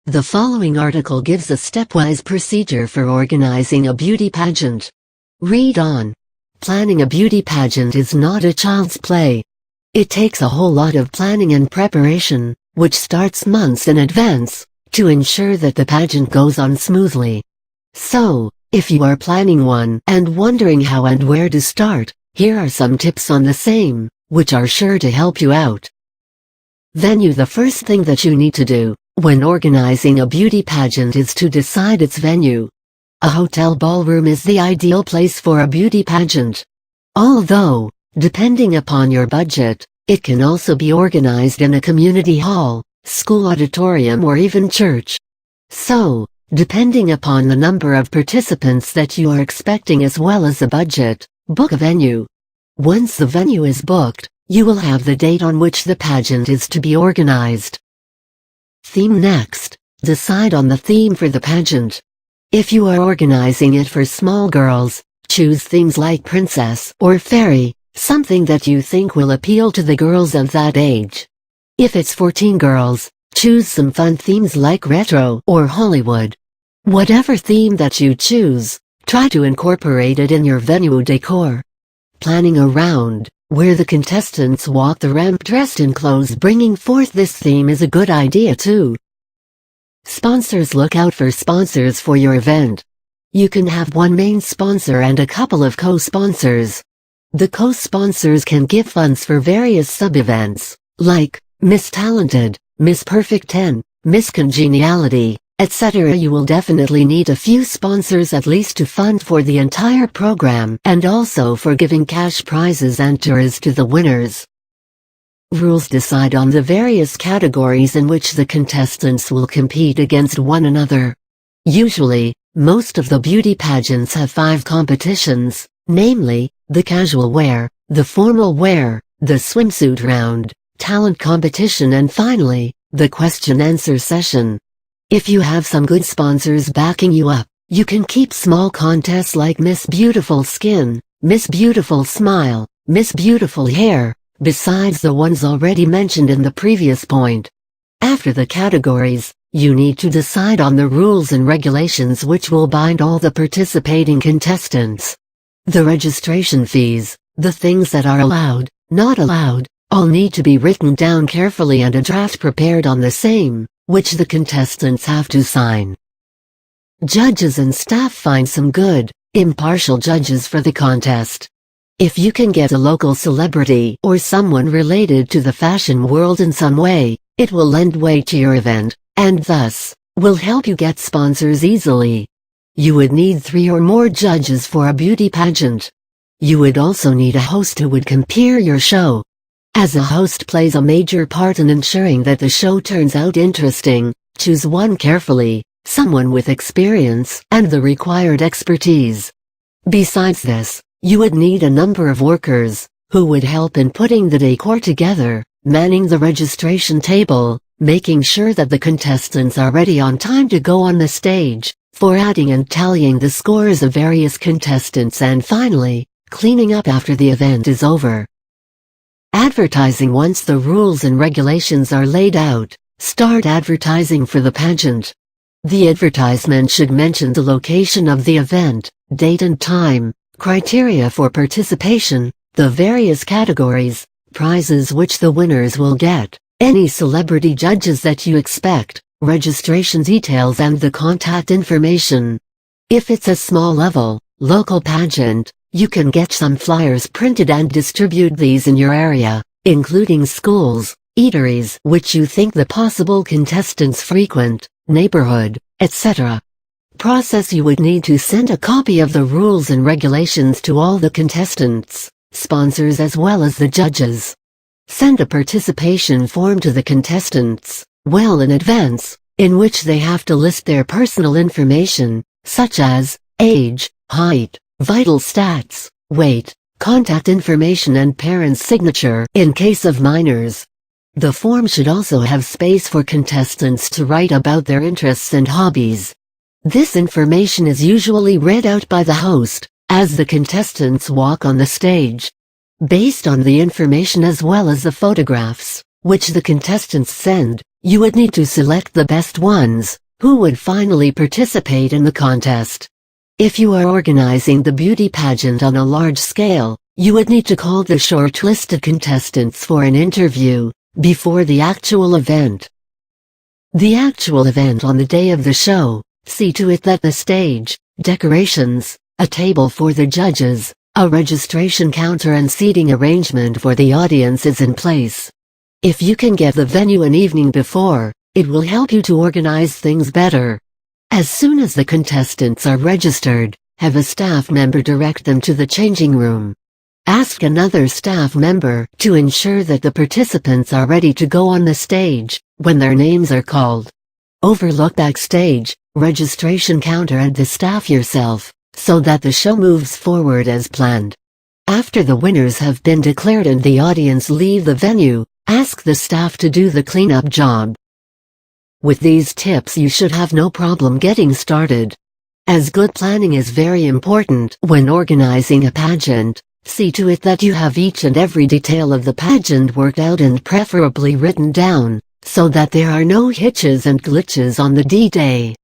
The following article gives a stepwise procedure for organizing a beauty pageant. Read on. Planning a beauty pageant is not a child's play. It takes a whole lot of planning and preparation, which starts months in advance, to ensure that the pageant goes on smoothly. So, if you are planning one and wondering how and where to start, here are some tips on the same, which are sure to help you out. Venue. The first thing that you need to do when organizing a beauty pageant is to decide its venue. A hotel ballroom is the ideal place for a beauty pageant. Although, depending upon your budget, it can also be organized in a community hall, school auditorium, or even church. So, depending upon the number of participants that you are expecting as well as the budget, book a venue. Once the venue is booked, you will have the date on which the pageant is to be organized. Theme. Next, decide on the theme for the pageant. If you are organizing it for small girls, choose themes like princess or fairy, something that you think will appeal to the girls of that age. If it's for teen girls, choose some fun themes like retro or Hollywood. Whatever theme that you choose, try to incorporate it in your venue decor. Planning a round where the contestants walk the ramp dressed in clothes bringing forth this theme is a good idea too. Sponsors. Look out for sponsors for your event. You can have one main sponsor and a couple of co-sponsors. The co-sponsors can give funds for various sub-events, like Miss Talented, Miss Perfect 10, Miss Congeniality, etc. You will definitely need a few sponsors at least to fund for the entire program and also for giving cash prizes and tours to the winners. Rules. Decide on the various categories in which the contestants will compete against one another. Usually, most of the beauty pageants have 5 competitions, namely, the casual wear, the formal wear, the swimsuit round, talent competition, and finally, the question-answer session. If you have some good sponsors backing you up, you can keep small contests like Miss Beautiful Skin, Miss Beautiful Smile, Miss Beautiful Hair, besides the ones already mentioned in the previous point. After the categories, you need to decide on the rules and regulations which will bind all the participating contestants. The registration fees, the things that are allowed, not allowed, all need to be written down carefully and a draft prepared on the same, which the contestants have to sign. Judges and staff. Find some good, impartial judges for the contest. If you can get a local celebrity or someone related to the fashion world in some way, it will lend weight to your event, and thus, will help you get sponsors easily. You would need 3 or more judges for a beauty pageant. You would also need a host who would compare your show. As a host plays a major part in ensuring that the show turns out interesting, choose one carefully, someone with experience and the required expertise. Besides this, you would need a number of workers, who would help in putting the decor together, manning the registration table, making sure that the contestants are ready on time to go on the stage, for adding and tallying the scores of various contestants, and finally, cleaning up after the event is over. Advertising. Once the rules and regulations are laid out, start advertising for the pageant. The advertisement should mention the location of the event, date and time, criteria for participation, the various categories, prizes which the winners will get, any celebrity judges that you expect, registration details, and the contact information. If it's a small-level, local pageant, you can get some flyers printed and distribute these in your area, including schools, eateries which you think the possible contestants frequent, neighborhood, etc. Process. You would need to send a copy of the rules and regulations to all the contestants, sponsors, as well as the judges. Send a participation form to the contestants, well in advance, in which they have to list their personal information, such as age, height, vital stats, weight, contact information, and parents' signature in case of minors. The form should also have space for contestants to write about their interests and hobbies. This information is usually read out by the host, as the contestants walk on the stage. Based on the information as well as the photographs, which the contestants send, You would need to select the best ones, who would finally participate in the contest. If you are organizing the beauty pageant on a large scale, you would need to call the shortlisted contestants for an interview, before the actual event. The actual event on the day of the show, see to it that the stage, decorations, a table for the judges, a registration counter and seating arrangement for the audience is in place. If you can get the venue an evening before, it will help you to organize things better. As soon as the contestants are registered, have a staff member direct them to the changing room. Ask another staff member to ensure that the participants are ready to go on the stage when their names are called. Overlook backstage, registration counter and the staff yourself, so that the show moves forward as planned. After the winners have been declared and the audience leave the venue, ask the staff to do the cleanup job. With these tips you should have no problem getting started. As good planning is very important when organizing a pageant, see to it that you have each and every detail of the pageant worked out and preferably written down, so that there are no hitches and glitches on the D-Day.